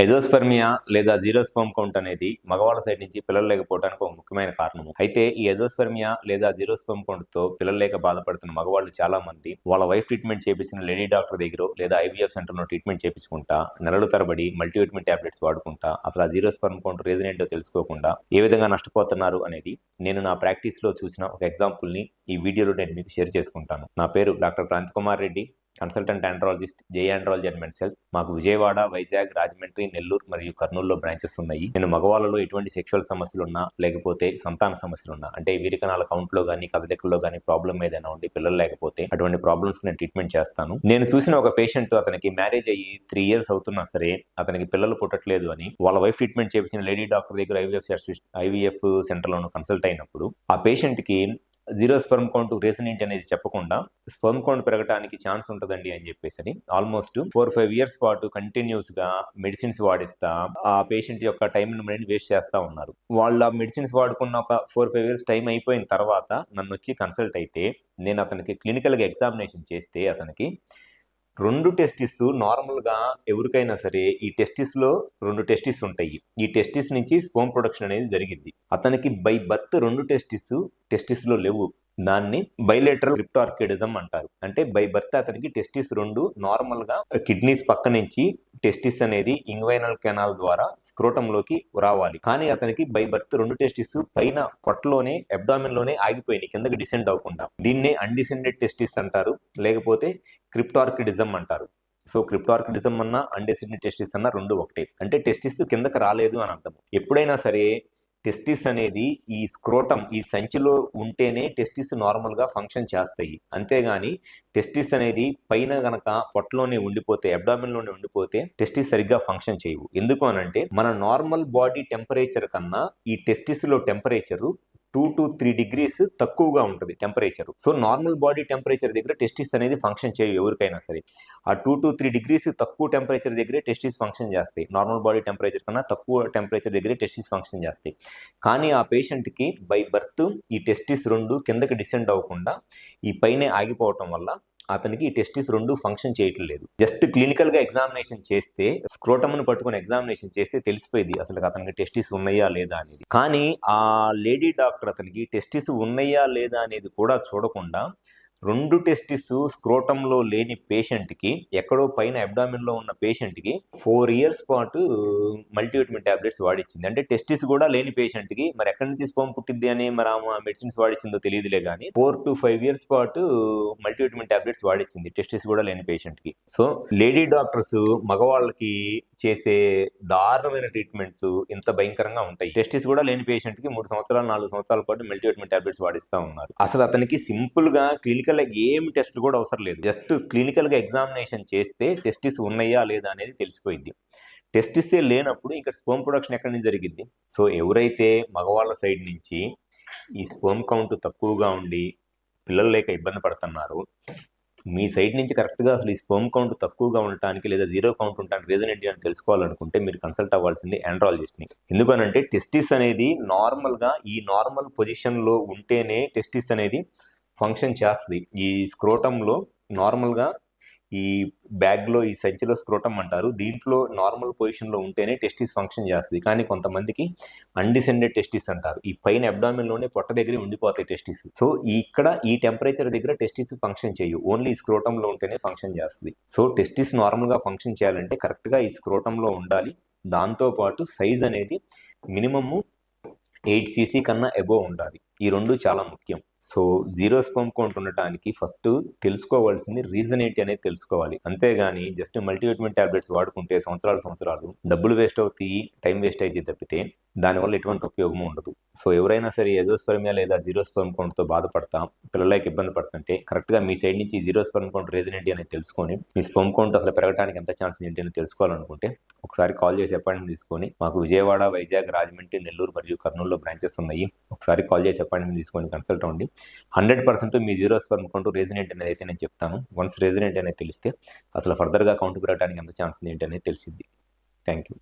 ఎజోస్పెర్మియా లేదా zero sperm count అనేది మగవాళ్ళ సైడ్ నుంచి పిల్లలు లేకపోవడానికి ఒక ముఖ్యమైన కారణము. అయితే ఈ ఎజోస్పెర్మియా లేదా జీరో స్పెర్మ్ కౌంట్ తో పిల్లలు లేక బాధపడుతున్న మగవాళ్ళు చాలా మంది వాళ్ళ వైఫ్ ట్రీట్మెంట్ చేపించిన లేడీ డాక్టర్ దగ్గర లేదా ఐవీఎఫ్ సెంటర్లో ట్రీట్మెంట్ చేపించుకుంటా నెలల తరబడి మల్టీవిటమిన్ టాబ్లెట్స్ వాడుకుంటా అసలు ఆ జీరో స్పెర్మ్ కౌంట్ రీజన్ ఏంటో తెలుసుకోకుండా ఏ విధంగా నష్టపోతున్నారు అనేది నేను నా ప్రాక్టీస్ లో చూసిన ఒక ఎగ్జాంపుల్ ని ఈ వీడియోలో నేను మీకు షేర్ చేసుకుంటాను. నా పేరు doctor Kranti Kumar Reddy, consultant andrologist, J andrology and men's health. మాకు విజయవాడ, వైజాగ్, రాజమండ్రి, నెల్లూరు మరియు కర్నూలులో బ్రాంచెస్ ఉన్నాయి. నేను మగవాళ్ళలో ఎటువంటి సెక్షువల్ సమస్యలు ఉన్నా లేకపోతే సంతాన సమస్యలు ఉన్నా అంటే వీరికణాల కౌంట్లో కానీ కదలికల్లో కానీ ప్రాబ్లం ఏదైనా ఉండి పిల్లలు లేకపోతే అటువంటి ప్రాబ్లమ్స్ నేను ట్రీట్మెంట్ చేస్తాను. నేను చూసిన ఒక పేషెంట్ అతనికి మ్యారేజ్ అయ్యి 3 years అవుతున్నా సరే అతనికి పిల్లలు పుట్టట్లేదు అని వాళ్ళ వైఫ్ ట్రీట్మెంట్ చేపించిన లేడీ డాక్టర్ దగ్గర ఐవీఎఫ్ సెంటర్లోను కన్సల్ట్ అయినప్పుడు ఆ పేషెంట్ కి జీరో స్పెర్మ్ కౌంట్ రీజన్ ఏంటి అనేది చెప్పకుండా స్పెర్మ్ కౌంట్ పెరగడానికి ఛాన్స్ ఉంటుందండి అని చెప్పేసి ఆల్మోస్ట్ 4-5 years పాటు కంటిన్యూస్ గా మెడిసిన్స్ వాడిస్తా ఆ పేషెంట్ యొక్క టైం వేస్ట్ చేస్తా ఉన్నారు. వాళ్ళ మెడిసిన్స్ వాడుకున్న ఒక 4-5 years టైం అయిపోయిన తర్వాత నన్ను వచ్చి కన్సల్ట్ అయితే నేను అతనికి క్లినికల్ గా ఎగ్జామినేషన్ చేస్తే అతనికి 2 టెస్టిస్ నార్మల్గా ఎవరికైనా సరే ఈ టెస్టిస్లో 2 టెస్టిస్ ఉంటాయి. ఈ టెస్టిస్ నుంచి స్పెర్మ్ ప్రొడక్షన్ అనేది జరిగింది. అతనికి బై బర్త్ 2 టెస్టిస్లో లేవు. దాన్ని బైలేటరల్ క్రిప్టార్కిడిజం అంటారు. అంటే బై బర్త్ అతనికి టెస్టిస్ 2 నార్మల్గా కిడ్నీస్ పక్క నుంచి టెస్టిస్ అనేది ఇంగ్వైనల్ కెనాల్ ద్వారా స్క్రోటంలోకి రావాలి. కానీ అతనికి బై బర్త్ 2 టెస్టిస్ పైన పొట్టలోనే అబ్డామిన్ లోనే ఆగిపోయినాయి, కిందకి డిసెండ్ అవ్వకుండా. దీన్నే అన్డిసెండెడ్ టెస్టిస్ అంటారు, లేకపోతే క్రిప్టార్కిడిజం అంటారు. సో క్రిప్టార్కిడిజం అన్నా అన్డిసెండెడ్ టెస్టిస్ అన్నా 2 ఒకటే. అంటే టెస్టిస్ కిందకి రాలేదు అని అర్థం. ఎప్పుడైనా సరే టెస్టిస్ అనేది ఈ స్క్రోటం ఈ సంచిలో ఉంటేనే టెస్టిస్ నార్మల్గా ఫంక్షన్ చేస్తాయి. అంతేగాని టెస్టిస్ అనేది పైన గనక పొట్టలోనే ఉండిపోతే అబ్డామిన్లోనే ఉండిపోతే టెస్టిస్ సరిగ్గా ఫంక్షన్ చేయవు. ఎందుకు అనంటే మన నార్మల్ బాడీ టెంపరేచర్ కన్నా ఈ టెస్టిస్లో టెంపరేచరు 2 to 3 degrees తక్కువగా ఉంటుంది temperature. So normal body temperature దగ్గర టెస్టిస్ అనేది ఫంక్షన్ చేయవు ఎవరికైనా సరే. ఆ 2 to 3 degrees తక్కువ టెంపరేచర్ దగ్గరే టెస్టిస్ ఫంక్షన్ చేస్తాయి. నార్మల్ బాడీ టెంపరేచర్ కన్నా తక్కువ టెంపరేచర్ దగ్గరే టెస్టిస్ ఫంక్షన్ చేస్తాయి. కానీ ఆ పేషెంట్కి బై బర్త్ ఈ టెస్టిస్ 2 కిందకి డిసెండ్ అవ్వకుండా ఈ పైనే ఆగిపోవటం వల్ల అతనికి ఈ టెస్టిస్ 2 ఫంక్షన్ చేయట్లేదు. జస్ట్ క్లినికల్ గా ఎగ్జామినేషన్ చేస్తే స్క్రోటమ్ను పట్టుకుని ఎగ్జామినేషన్ చేస్తే తెలిసిపోయింది అసలు అతనికి టెస్టిస్ ఉన్నాయా లేదా అనేది. కానీ ఆ లేడీ డాక్టర్ అతనికి టెస్టిస్ ఉన్నాయా లేదా అనేది కూడా చూడకుండా 2 టెస్టిస్ స్క్రోటంలో లేని పేషెంట్కి ఎక్కడో పైన అబ్డామిన్లో ఉన్న పేషెంట్కి 4 years పాటు మల్టీవిటమిన్ టాబ్లెట్స్ వాడిచ్చింది. అంటే టెస్టిస్ కూడా లేని పేషెంట్కి మరి ఎక్కడి నుంచి స్పెర్మ్ పుట్టిద్ది అని మరి ఆ మెడిసిన్స్ వాడిచ్చిందో తెలియదులే కానీ 4 to 5 years పాటు మల్టీవిటమిన్ టాబ్లెట్స్ వాడిచ్చింది టెస్టిస్ కూడా లేని పేషెంట్కి. సో లేడీ డాక్టర్స్ మగవాళ్ళకి చేసే దారుణమైన ట్రీట్మెంట్స్ ఇంత భయంకరంగా ఉంటాయి. టెస్టిస్ కూడా లేని పేషెంట్కి 3 సంవత్సరాలు 4 సంవత్సరాల పాటు మల్టీవిటమిన్ టాబ్లెట్స్ వాడిస్తూ ఉన్నారు. అసలు అతనికి సింపుల్ గా క్లినికల్ ఏం టెస్ట్ కూడా అవసరం లేదు. జస్ట్ క్లినికల్ గా ఎగ్జామినేషన్ చేస్తే టెస్టిస్ ఉన్నాయా లేదా అనేది తెలిసిపోయింది. టెస్టిసే లేనప్పుడు ఇంకా స్పెర్మ్ ప్రొడక్షన్ ఎక్కడి నుంచి జరిగింది? సో ఎవరైతే మగవాళ్ళ సైడ్ నుంచి ఈ స్పెర్మ్ కౌంట్ తక్కువగా ఉండి పిల్లలు లేక ఇబ్బంది పడుతున్నారో మీ సైడ్ నుంచి కరెక్ట్గా అసలు ఈ స్పెర్మ్ కౌంట్ తక్కువగా ఉండటానికి లేదా జీరో కౌంట్ ఉండటానికి రీజన్ ఏంటి అని తెలుసుకోవాలనుకుంటే మీరు కన్సల్ట్ అవ్వాల్సింది ఆండ్రాలజిస్ట్ని. ఎందుకనంటే టెస్టిస్ అనేది నార్మల్గా ఈ నార్మల్ పొజిషన్లో ఉంటేనే టెస్టిస్ అనేది ఫంక్షన్ చేస్తుంది. ఈ స్క్రోటంలో నార్మల్గా ఈ బ్యాగ్లో ఈ సంచిలో స్క్రోటం అంటారు, దీంట్లో నార్మల్ పొజిషన్లో ఉంటేనే టెస్టిస్ ఫంక్షన్ చేస్తుంది. కానీ కొంతమందికి అన్డిసెండెడ్ టెస్టిస్ అంటారు, ఈ పైన అబ్డామిన్లోనే పొట్ట దగ్గర ఉండిపోతాయి టెస్టిస్. సో ఇక్కడ ఈ టెంపరేచర్ దగ్గర టెస్టిస్ ఫంక్షన్ చేయవు, ఓన్లీ ఈ స్క్రోటంలో ఉంటేనే ఫంక్షన్ చేస్తుంది. సో టెస్టిస్ నార్మల్గా ఫంక్షన్ చేయాలంటే కరెక్ట్గా ఈ స్క్రోటంలో ఉండాలి. దాంతోపాటు సైజ్ అనేది మినిమము 8 cc కన్నా అబోవ్ ఉండాలి. ఈ 2 చాలా ముఖ్యం. సో జీరో స్పెర్మ్ కౌంట్ ఉండటానికి ఫస్ట్ తెలుసుకోవాల్సింది రీజన్ ఏంటి అనేది తెలుసుకోవాలి. అంతేగాని జస్ట్ మల్టీవిటమిన్ టాబ్లెట్స్ వాడుకుంటే సంవత్సరాలు డబ్బులు వేస్ట్ అవుతాయి, టైం వేస్ట్ అయితే తప్పితే దానివల్ల ఎటువంటి ఉపయోగం ఉండదు. సో ఎవరైనా సరే ఎజోస్పెర్మియా లేదా జీరో స్పెర్మ్ కౌంట్తో బాధపడతా పిల్లలకి ఇబ్బంది పడుతుంటే కరెక్ట్గా మీ సైడ్ నుంచి జీరో స్పెర్మ్ కౌంట్ రీజన్ ఏంటి అనేది తెలుసుకొని మీ స్పెర్మ్ కౌంట్ అసలు పెరగడానికి ఎంత ఛాన్స్ ఏంటి అని తెలుసుకోవాలనుకుంటే ఒకసారి కాల్ చేసి అపాయింట్మెంట్ తీసుకొని, మాకు విజయవాడ, వైజాగ్, రాజమండ్రి, నెల్లూరు మరియు కర్నూలులో బ్రాంచెస్ ఉన్నాయి. ఒకసారి కాల్ చేసి అపాయింట్మెంట్ తీసుకొని కన్సల్ట్ అవ్వండి. 100% మీ జీరో స్పెర్మ్ కౌంట్ రీజన్ ఏంటి అనేది అయితే నేను చెప్తాను. వన్స్ రీజన్ ఏంటి అనేది తెలిస్తే అసలు ఫర్దర్గా కౌంట్ పెరగడానికి ఎంత ఛాన్స్ ఏంటి అనేది తెలిసింది. Thank you.